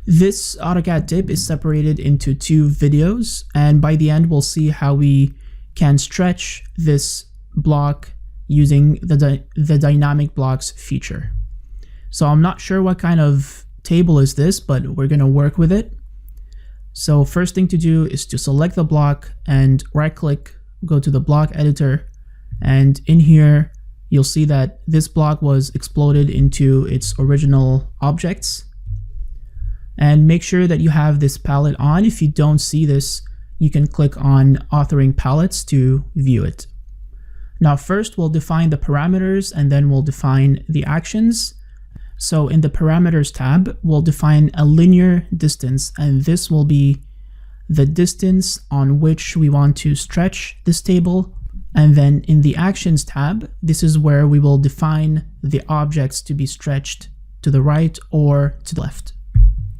This AutoCAD tip is separated into two videos, and by the end we'll see how we can stretch this block using the dynamic blocks feature. So I'm not sure what kind of table is this, but we're going to work with it. So first thing to do is to select the block and right click, go to the block editor, and in here you'll see that this block was exploded into its original objects. And make sure that you have this palette on. If you don't see this, you can click on authoring palettes to view it. Now first we'll define the parameters and then we'll define the actions. So in the parameters tab, we'll define a linear distance, and this will be the distance on which we want to stretch this table. And then in the actions tab, this is where we will define the objects to be stretched to the right or to the left.